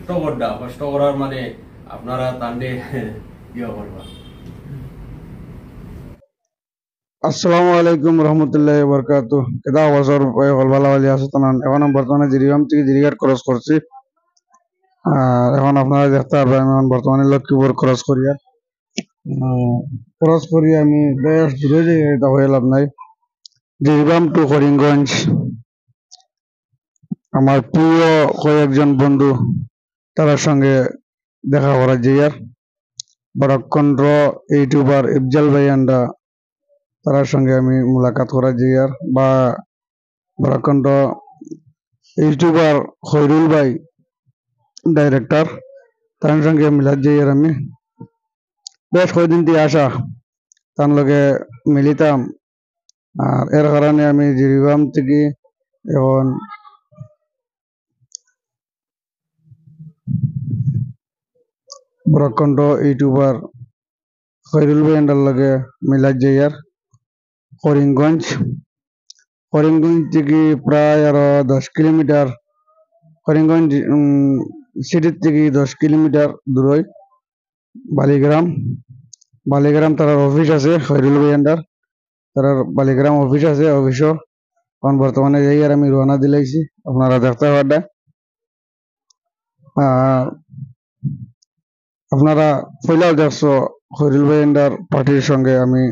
কষ্ট করার মানে আপনারা তান্ডে ইয়ে করবা। আসসালামু আলাইকুম রহমতুল্লাহি ওয়া বারাকাতুহু। কেদা বছর হলবালা ওয়ালি আসতানান এখন আমি বর্তমানে জিরিবাম থেকে জিরিঘাট ক্রস করছি। আর এখন আপনারা দেখতে পারবেন আমি এখন বর্তমানে লক্ষ্মীপুর ক্রস করিয়া আমি বেশ দূরে যাই এটা হয়ে লাভ নাই। জিরিবাম টু করিমগঞ্জ আমার প্রিয় কয়েকজন বন্ধু তার সঙ্গে দেখা করা যায়। আর বড়কণ্ঠ ইউটিউবার ইফজাল ভাই আন্ডা তার সঙ্গে আমি মুলাকাত করা যায়। আর বা বড়কণ্ঠ ইউটিউবার খৈরুল ভাই ডাইরেক্টর তার সঙ্গে মিলাদ যাই। আর আমি বেশ কয়েকদিন দিয়ে আসা তার লগে মিলিতাম। আর এর কারণে আমি জিরিবাম থেকে এখন বড়কণ্ঠ ইউটিউবার খৈরুল ভাই আন্ডার লগে মিলাদ যাই। আর করিমগঞ্জ থেকে প্রায় আরো 10 কিলোমিটার, করিমগঞ্জ সিটির থেকে 10 কিলোমিটার দূরে বালিগ্রাম তার অফিস আছে খৈরুল ভাই আন্ডার, তার বালিগ্রাম অফিস আছে। অফিসও এখন বর্তমানে যাই। আর আমি রওনা দিলাইছি আপনারা দেখতে পারবেন। আর আপনারা পয়লাও দেখছো খৈরুল ভাই আন্ডার পার্টির সঙ্গে আমি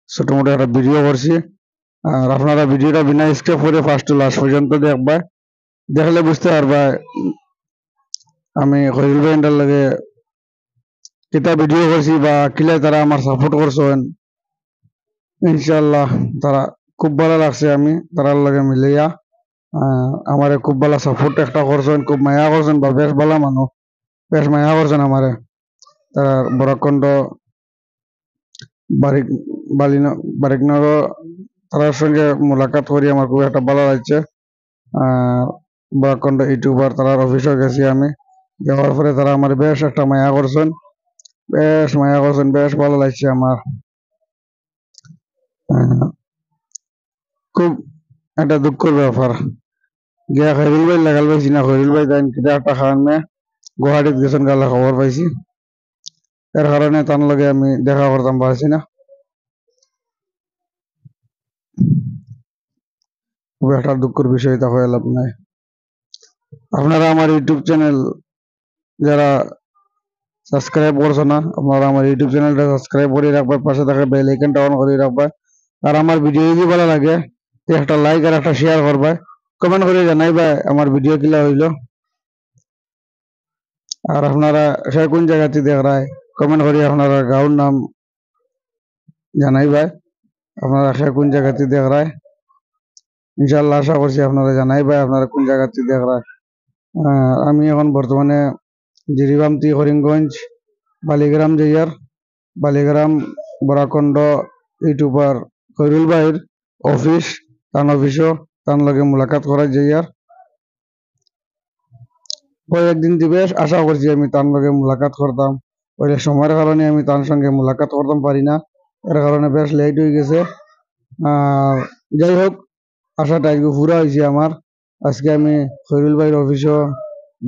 ছোট মোটো একটা ভিডিও করছি। আর আপনারা ভিডিওটা বিনা স্কিপ করে ফার্স্ট টু লাস্ট পর্যন্ত দেখবা, দেখলে বুঝতে পারবা আমি খৈরুল ভাই আন্ডার লাগে কিতা ভিডিও করছি বা কিলে তারা আমার সাপোর্ট করছেন। ইনশাল্লাহ তারা খুব ভালো লাগছে আমি তারার লগে মিলিয়া। আমারে খুব ভালো সাপোর্ট একটা করছেন, খুব মায়া করছেন বা বেশ ভালো মানুষ, বেশ মায়া করছেন আমারে। তার বড়কণ্ঠ বারিকনগর তার সঙ্গে মুলাকাত করি আমার খুব একটা ভালো লাগছে। বড়কণ্ঠ ইউটিউবার তার অফিসে গেছি আমি, যাওয়ার পরে তারা আমার বেশ একটা মায়া করছেন, বেশ ভালো লাগছে আমার। খুব একটা দুঃখের ব্যাপার গিয়া খৈরুল ভাই লাগাল পাইছি না। খৈরুল ভাই তাই কিতা একটা কারণে গুয়াহাটিত গেছেন গালা খবর পাইছি, এর কারণে তার লগে আমি দেখা করতাম পারছি না। খুব একটা দুঃখের বিষয় তা হয়ে লাভ নাই। আপনারা আমার ইউটিউব চ্যানেল যারা সাবস্ক্রাইব করছো না, আপনারা আমার ইউটিউব চ্যানেলটা সাবস্ক্রাইব করে রাখবা, পাশে থাকা বেল আইকনটা অন করে রাখবা। আর আমার ভিডিও যদি ভালো লাগে তো একটা লাইক আর একটা শেয়ার করবা, কমেন্ট করে জানাইবা আমার ভিডিও কিলা হইলো। আর আপনারা সে কোন জায়গাতে দেখরায় কমেন্ট করে আপনারা গাঁওর নাম জানাইবা, আপনারা সে কোন জায়গাতে দেখরায়। ইনশাল্লাহ আশা করছি আপনারা জানাইবা আপনারা কোন জায়গাতে দেখরায়। আমি এখন বর্তমানে জিরিবাম থেকে করিমগঞ্জ বালিগ্রাম যাইয়ার, বালিগ্রাম বড়কণ্ঠ ইউটিউবার খৈরুল ভাইয়ের অফিস, তার অফিসও তার লগে মুলাকাত করা যাইয়ার। কয়েকদিন দিবে আশা করছি আমি তার লগে মুলাকাত করতাম, ওই সময়ের কারণে আমি তার সঙ্গে মুলাকাত করতাম পারি না, এর কারণে বেশ লেট হয়ে গেছে। আর যাই হোক আশাটা একটু পুরা হয়েছে আমার। আজকে আমি খৈরুল ভাইয়ের অফিসও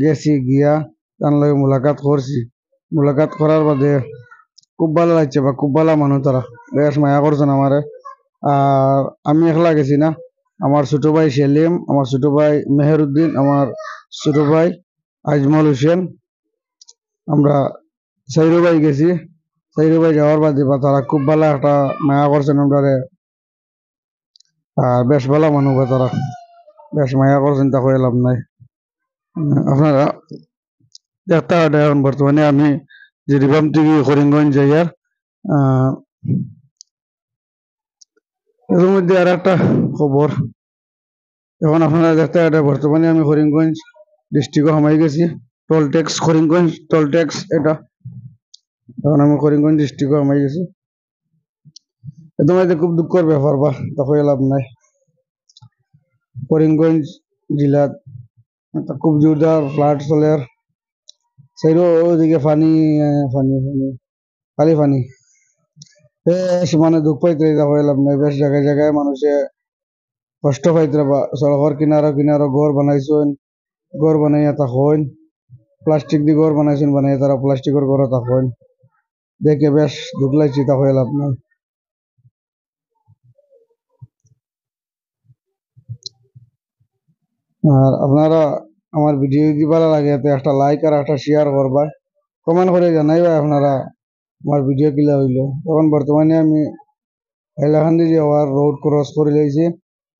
গেছি, গিয়া তার লগে মুলাকাত করছি। মুলাকাত করার বাদে খুব ভালো লাগছে বা খুব ভালো মানুষ, তারা বেশ মায়া করছেন আমারে। আর আমি একলা গেছি না, আমার ছোট ভাই সেলিম, আমার ছোট ভাই মেহেরউদ্দিন, আমার ছোট ভাই আজমল হোসেন, আমরা সাইরু ভাই গেছি। সাইরু ভাই যাওয়ার বাদে বা তারা খুব ভালো একটা মায়া করছেন আমরারে। আর বেশ ভালো মানুষ বা তারা বেশ মায়া করছেন, তা হয়ে লাভ নাই। আপনারা দেখতে পারেন এখন বর্তমানে আমি জিরিবাম থেকে করিমগঞ্জ যাইয়ার। এর মধ্যে আর একটা খবর, এখন আপনারা দেখতে পারেন বর্তমানে আমি করিমগঞ্জ ডিস্ট্রিক্টও হামাই গেছি। Toll tax Karimganj toll tax এটা, এখন আমি করিমগঞ্জ ডিস্ট্রিক্টও হামাই গেছি। তোমাদের খুব দুঃখের ব্যাপার বা তা হয়ে লাভ নাই। করিমগঞ্জ জেলাত খুব জোরদার ফ্লাড চলে, সেইরও ওদিকে পানি পানি পানি খালি পানি, বেশ মানে দুঃখ পাইতে হয়ে লাভ নাই। বেশ জায়গায় জায়গায় মানুষে কষ্ট পাইতে বা সড়কের কিনারো কিনারো ঘর বানাইছেন, ঘর বানাইয়া তা হইন। প্লাস্টিক দিয়ে ঘর বানাইছেন, বানাই তারা প্লাস্টিকের ঘরে থাকেন, দেখে বেশ দুঃখ লাগছে, তা হয়ে লাভ নাই। আর আপনারা আমার ভিডিও যদি ভালো লাগে তো একটা লাইক আর একটা শেয়ার করবা, কমেন্ট করে জানাইবা আপনারা আমার ভিডিও কিলা হইলো। এখন বর্তমানে আমি হাইলাকান্দি যাওয়ার রোড ক্রস করে লাইছি,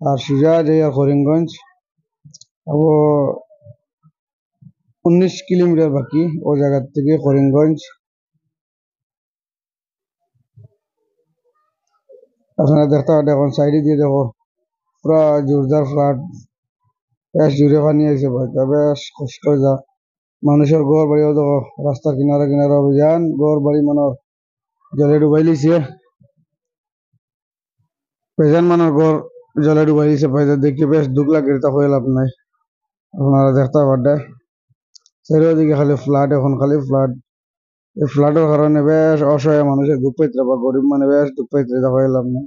আর সোজা যাই আর করিমগঞ্জ। আবো 19 কিলোমিটার বাকি ও জায়গা থেকে করিমগঞ্জ। আপনারা দেখতে পারেন এখন সাইডে দিয়ে দেখো পুরা জোরদার ফ্লাড, বেশ জোরে পানি আইছে ভাইটা, বেশ কষ্ট হয়ে যা। মানুষের ঘর বাড়িও দেখো রাস্তার কিনারে কিনারে অভিযান, ঘর বাড়ি মানুষ জলে ডুবাই লিছে, পেজান মানুষ ঘর জলে ডুবাই লিছে। ভাইটা দেখে বেশ দুঃখ লাগে, তা হয়ে লাভ নাই। আপনারা দেখতে পারেন চারিদিকে খালি ফ্লাড, এখন খালি ফ্লাড। এই ফ্লাডের কারণে বেশ অসহায় মানুষের দুঃখ পাইতে, বা গরিব মানে বেশ দুঃখ পাইতে, তা হয়ে লাভ নাই।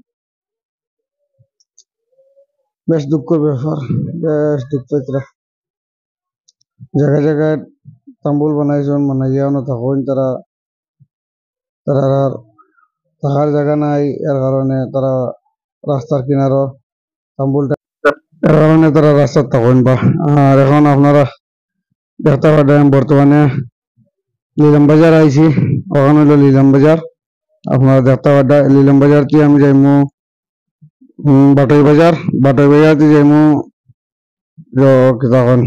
বেশ দুঃখের ব্যাপার, বেশ দুঃখ পাইতে। জায়গায় জায়গায় তাম্বুল বানাইছেন, বানাইয়া থাকুন, তারা থাকার জায়গা নাই, এর কারণে তারা রাস্তার কিনারো তাম্বুলটা, এর কারণে তারা রাস্তার থাকুন বা। আর এখন আপনারা দেখতে পারেন বর্তমানে লিলাম বাজার আইছি, ওখানে হলো লিলাম বাজার। আপনারা দেখতে পারেন লিলাম বাজার দিয়ে আমি যাইমু বাটই বাজার, বাটই বাজার দিয়ে যাইমু কি তখন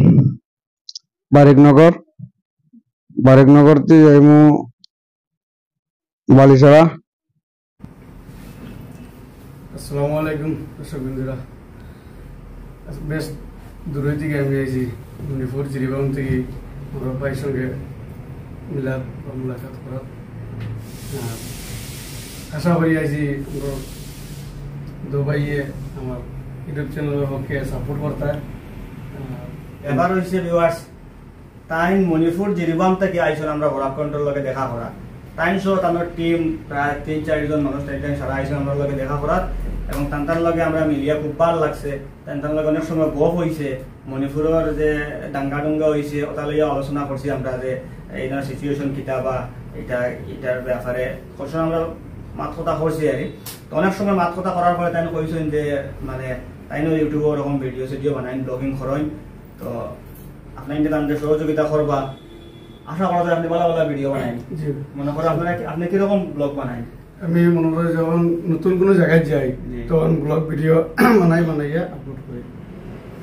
বারিকনগর, বারিকনগর দিয়ে যাইমু বালিছড়া। আসসালামু আলাইকুম দর্শক বন্ধুরা, বেশ দূরের থেকে আমি আইছি মণিপুর জিরিবাম থেকে আমার ভাইয়ের সঙ্গে মিলাদ বা মুলাকাত করার আশা করি আইছি। আমার দু ভাইয়ে আমার ইউটিউব চ্যানেলের পক্ষে সাপোর্ট করতে। এবার হয়েছে ভিউয়ার্স, তাই মণিপুর জিরিবাম থেকে আইসন আমরা বরাক কন্ট্রোল লগে দেখা করা। তাই সহ তাদের টিম প্রায় 3-4 জন মানুষ তাই সারা আইসন আমরা লগে দেখা করার, এবং তান্তার লগে আমরা মিলিয়া খুব ভালো লাগছে। তান্তার লগে অনেক সময় গপ হয়েছে, মণিপুরের যে ডাঙ্গা ডুঙ্গা হয়েছে ওটা লইয়া আলোচনা করছি আমরা, যে এই সিচুয়েশন কিতা বা এটার ব্যাপারে কষ্ট আমরা মাত কথা করছি আর কি। তো অনেক সময় মাত কথা করার পরে তাই কইছেন যে মানে তাই ইউটিউবে ওরকম ভিডিও সিডিও বানাই, ব্লগিং করেন, তো আপনি তাদের সহযোগিতা করবা। আশা করা যায় আপনি ভালো ভালো ভিডিও বানাই। মনে করো আপনি কিরকম ব্লগ বানাই? আমি মনে করি যখন নতুন কোনো জায়গায় যাই তখন ব্লগ ভিডিও বানাইয়া আপলোড করি।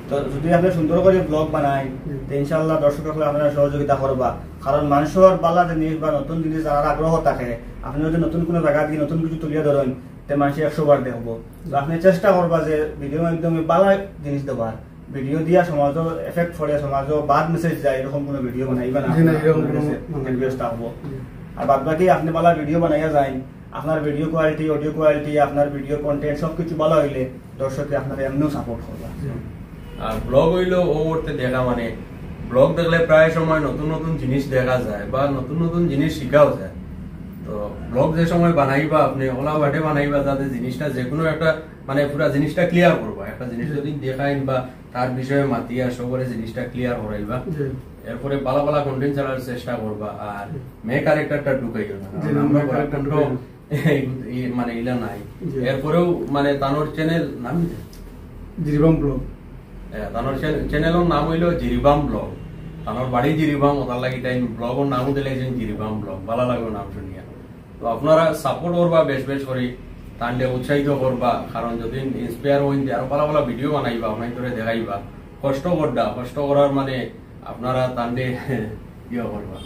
তো যদি আপনি সুন্দর করে ব্লগ বানাই তো ইনশাআল্লাহ দর্শক সকলে আপনারা সহযোগিতা করবা। কারণ মানুষের বালা জিনিস বা নতুন জিনিস যারা আগ্রহ থাকে, আপনি যদি নতুন কোনো জায়গা দিয়ে নতুন কিছু তুলিয়া ধরেন তো মানুষ 100 বার দেখবো। তো আপনি চেষ্টা করবা যে ভিডিওর মাধ্যমে ভালো জিনিস দেবার, ভিডিও দিয়া সমাজও এফেক্ট পড়ে, সমাজও বাদ মেসেজ যায়, এরকম কোনো ভিডিও বানাইবা না, রিকোয়েস্ট থাকবো। আর বাদ বাকি আপনি ভালো ভিডিও বানাইয়া যায়, আপনার ভিডিও কোয়ালিটি, অডিও কোয়ালিটি, আপনার ভিডিও কন্টেন্ট সবকিছু ভালো হইলে দর্শককে আপনারা এমনিও সাপোর্ট করবা। আর ব্লগ হইলো ও করতে দেখা, মানে ব্লগ দেখলে প্রায় সময় নতুন নতুন জিনিস দেখা যায় বা নতুন নতুন জিনিস শিখাও যায়। তো ব্লগ যে সময় বানাইবা আপনি ওলা বাটে বানাইবা যাতে জিনিসটা যে কোনো একটা মানে পুরা জিনিসটা ক্লিয়ার করবা। একটা জিনিস যদি দেখাইন বা তার বিষয়ে মাতিয়া সবরে জিনিসটা ক্লিয়ার করাইবা, এরপরে ভালো ভালো কন্টেন্ট ছাড়ার চেষ্টা করবা। আর মেয়ে ক্যারেক্টারটা ঢুকাইও না, আমরা মানে ইলা নাই। এরপরেও মানে তানোর চ্যানেল নাম জিরিবাম ব্লগ, তানোর চ্যানেলের নাম হইলো জিরিবাম ব্লগ। তানোর বাড়ি জিরিবাম, ওটার লাগি তাই ব্লগের নামও দিলেছেন জিরিবাম ব্লগ, ভালো লাগবে নাম শুনিয়া। তো আপনারা সাপোর্ট করবা, বেশ বেশ করে তাহলে উৎসাহিত করবা। কারণ যদি ইন্সপায়ার হইন আরো ভালো ভালো ভিডিও বানাইবা, অনেক করে দেখাইবা। কষ্ট করার মানে আপনারা তাহলে ইয়ে করবা।